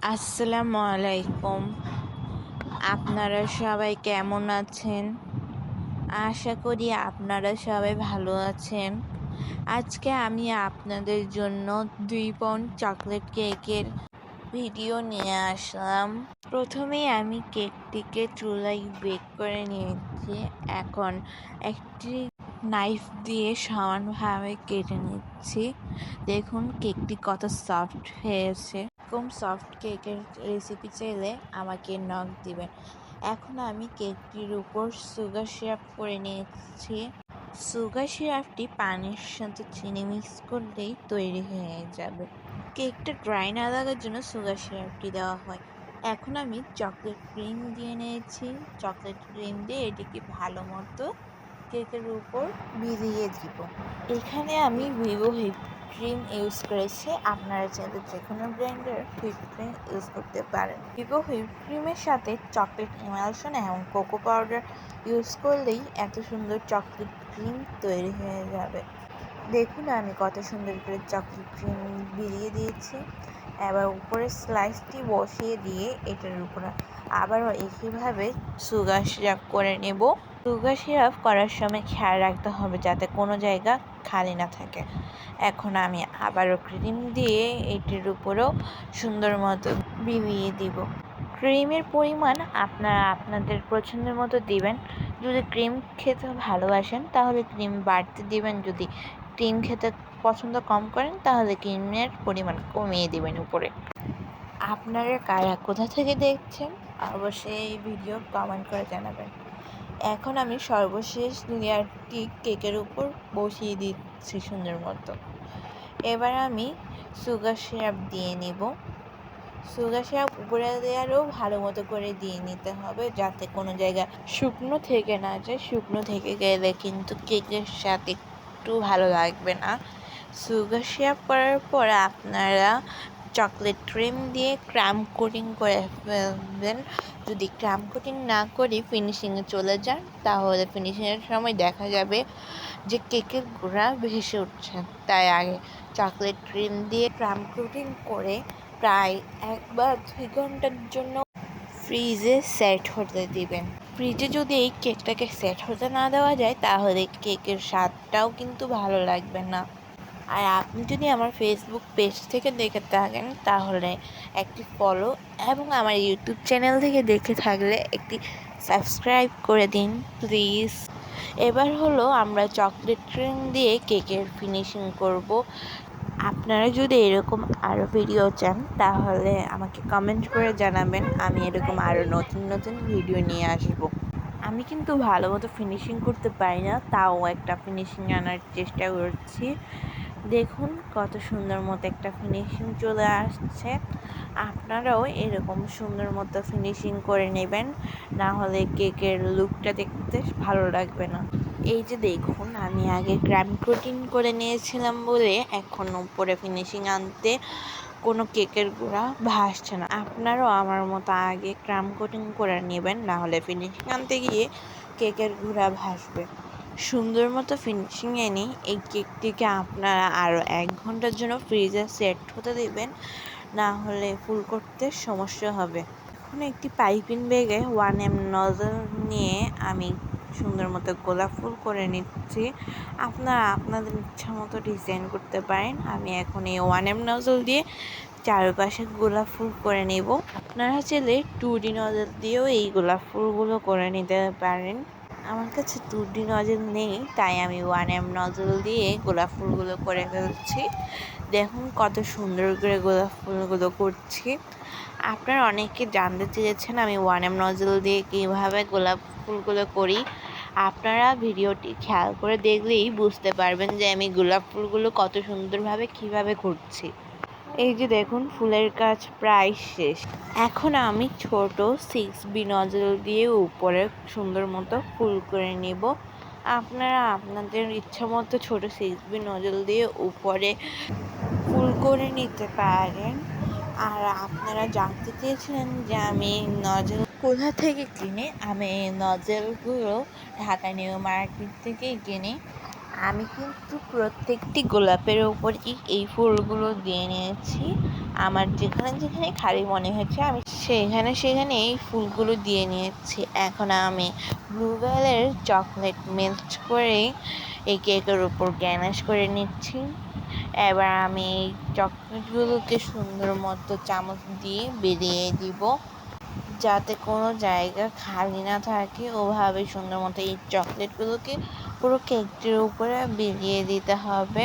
আসসালামু আলাইকুম। আপনারা সবাই কেমন আছেন? আশা করি আপনারা সবাই ভালো আছেন। আজকে আমি আপনাদের জন্য 2 পাউন্ড চকলেট কেকের ভিডিও নিয়ে আসলাম। প্রথমেই আমি কেকটিকে চুলায় বেক করে নিয়েছি। এখন একটি নাইফ দিয়ে সমানভাবে কেটে নিচ্ছি। দেখুন কেকটি কত সফট হয়েছে। এরকম সফট কেকের রেসিপি চাইলে আমাকে নক দিবেন। এখন আমি কেকটির উপর সুগার সিরাপ করে নিয়েছি। সুগার সিরাপটি পানির সাথে চিনি মিক্স করলেই তৈরি হয়ে যাবে। কেকটা ড্রাই না লাগার জন্য সুগার সিরাপটি দেওয়া হয়। এখন আমি চকলেট ক্রিম দিয়ে নিয়েছি। চকলেট ক্রিম দিয়ে এটিকে ভালো মতো কেকের উপর বিলিয়ে দিব। এখানে আমি ভিভো হুইপ ক্রিম ইউজ করেছি। আপনারা চাইলে যে কোনো ব্র্যান্ডের হুইপ ক্রিম ইউজ করতে পারেন। ভিভো হুইপ ক্রিমের সাথে চকলেট ইমালশন এবং কোকো পাউডার ইউজ করলেই এত সুন্দর চকলেট ক্রিম তৈরি হয়ে যাবে। দেখুন আমি কত সুন্দর করে চকলেট ক্রিম বিলিয়ে দিয়েছি। এবার উপরে স্লাইসটি বসিয়ে দিয়ে এটার উপরে আবারও একইভাবে সুগার সিরাপ করে নেব। সুগার সিরাপ করার সময় খেয়াল রাখতে হবে যাতে কোনো জায়গা খালি না থাকে। এখন আমি আবারও ক্রিম দিয়ে এটির উপরেও সুন্দর মতো বিলিয়ে দিব। ক্রিমের পরিমাণ আপনারা আপনাদের পছন্দের মতো দিবেন। যদি ক্রিম খেতে ভালোবাসেন তাহলে ক্রিম বাড়তে দিবেন, যদি ক্রিম খেতে পছন্দ কম করেন তাহলে ক্রিমের পরিমাণ কমিয়ে দিবেন উপরে। আপনারা কারা কোথা থেকে দেখছেন অবশ্যই এই ভিডিও কমেন্ট করে জানাবেন। এখন আমি সর্বশেষ লেয়ারটি কেকের উপর বসিয়ে দিচ্ছি সুন্দর মতো। এবার আমি সুগার সিরাপ দিয়ে নেব। সুগার সিরাপ উপরে লেয়ারও ভালো মতো করে দিয়ে নিতে হবে যাতে কোনো জায়গা শুকনো থেকে না যায়। শুকনো থেকে গেলে কিন্তু কেকের সাথে একটু ভালো লাগবে না। সুগার সিরাপ করার পর আপনারা চকলেট ক্রিম দিয়ে ক্রাম কোটিং করে ফেলবেন। যদি ক্রাম কোটিং না করে ফিনিশিংয়ে চলে যান তাহলে ফিনিশিংয়ের সময় দেখা যাবে যে কেকের গোড়া ভেসে উঠছে। তাই আগে চকলেট ক্রিম দিয়ে ক্রাম কোটিং করে প্রায় 1 বা 2 ঘন্টার জন্য ফ্রিজে সেট হতে দিবেন। ফ্রিজে যদি এই কেকটাকে সেট হতে না দেওয়া যায় তাহলে কেকের স্বাদটাও কিন্তু ভালো লাগবে না। আর আপনি যদি আমার ফেসবুক পেজ থেকে দেখে থাকেন তাহলে একটি ফলো এবং আমার ইউটিউব চ্যানেল থেকে দেখে থাকলে একটি সাবস্ক্রাইব করে দিন প্লিজ। এবার হলো আমরা চকলেট ক্রিম দিয়ে কেকের ফিনিশিং করব। আপনারা যদি এরকম আরও ভিডিও চান তাহলে আমাকে কমেন্ট করে জানাবেন। আমি এরকম আরও নতুন নতুন ভিডিও নিয়ে আসব। আমি কিন্তু ভালো মতো ফিনিশিং করতে পারি না, তাও একটা ফিনিশিং আনার চেষ্টা করছি। দেখুন কত সুন্দর মতো একটা ফিনিশিং চলে আসছে। আপনারাও এরকম সুন্দর মতো ফিনিশিং করে নেবেন, না হলে কেকের লুকটা দেখতে ভালো লাগবে না। এই যে দেখুন আমি আগে ক্রাম কোটিং করে নিয়েছিলাম বলে এখন উপরে ফিনিশিং আনতে কোনো কেকের গোড়া ভাসছে না। আপনারাও আমার মতো আগে ক্রাম কোটিং করে নেবেন, না হলে ফিনিশিং আনতে গিয়ে কেকের গোড়া ভাসবে। সুন্দর মতো ফিনিশিং এনে এই কেকটিকে আপনারা আরও 1 ঘন্টার জন্য ফ্রিজে সেট হতে দেবেন, না হলে ফুল করতে সমস্যা হবে। এখন একটি পাইপিং ব্যাগে 1M নজল নিয়ে আমি সুন্দর মতো গোলাপ ফুল করে নিচ্ছি। আপনারা আপনাদের ইচ্ছা মতো ডিজাইন করতে পারেন। আমি এখন এই 1M নজল দিয়ে চারপাশে গোলাপ ফুল করে নেব। আপনারা চাইলে 2D নজল দিয়েও এই গোলাপ ফুলগুলো করে নিতে পারেন। আমার কাছে 2D নজল নেই, তাই আমি 1M নজল দিয়ে গোলাপ ফুলগুলো করে ফেলছি। দেখুন কত সুন্দর করে গোলাপ ফুলগুলো করছি। আপনারা অনেকে জানতে চেয়েছেন আমি 1M নজল দিয়ে কীভাবে গোলাপ ফুলগুলো করি। আপনারা ভিডিওটি খেয়াল করে দেখলেই বুঝতে পারবেন যে আমি গোলাপ ফুলগুলো কত সুন্দরভাবে কীভাবে করছি। এই যে দেখুন ফুলের কাজ প্রায় শেষ। এখন আমি ছোট 6B নজল দিয়ে উপরে সুন্দর মতো ফুল করে নেব। আপনারা আপনাদের ইচ্ছা মতো ছোট 6B নজল দিয়ে উপরে ফুল করে নিতে পারেন। আর আপনারা জানতে চেয়েছিলেন যে আমি নজল কোথা থেকে কিনি। আমি এই নজলগুলো ঢাকা নিউ মার্কেট থেকেই কিনি। আমি কিন্তু প্রত্যেকটি গোলাপের ওপরই এই ফুলগুলো দিয়ে নিয়েছি। আমার যেখানে যেখানে খালি মনে হচ্ছে আমি সেখানে এই ফুলগুলো দিয়ে নিয়েছি। এখন আমি ব্লুবেলের চকলেট মেল্ট করে এই কেকের উপর গ্যানাশ করে নিচ্ছি। এবার আমি এই চকলেটগুলোকে সুন্দর মতো চামচ দিয়ে বেরিয়ে দিব, যাতে কোনো জায়গা খালি না থাকে। ওভাবে সুন্দর মতো এই চকলেটগুলোকে পুরো কেকটির উপরে বিলিয়ে দিতে হবে।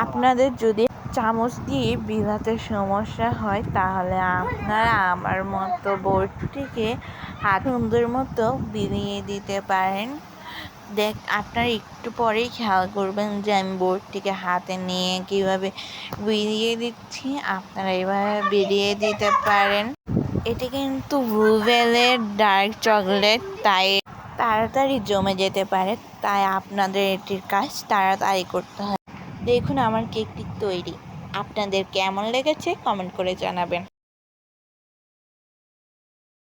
আপনাদের যদি চামচ দিয়ে বিলাতে সমস্যা হয় তাহলে আপনারা আমার মতো বোর্ডটিকে হাত সুন্দর মতো বিলিয়ে দিতে পারেন। আপনারা একটু পরেই খেয়াল করবেন যে আমি বোর্ডটিকে হাতে নিয়ে কীভাবে বিলিয়ে দিচ্ছি। আপনারা এভাবে বিলিয়ে দিতে পারেন। এটি কিন্তু ব্লুবেলের ডার্ক চকলেট, তাই তাড়াতাড়ি জমে যেতে পারে, তাই আপনাদের এটির কাজ তাড়াতাড়ি করতে হয়। দেখুন আমার কেকটি তৈরি। আপনাদের কেমন লেগেছে কমেন্ট করে জানাবেন।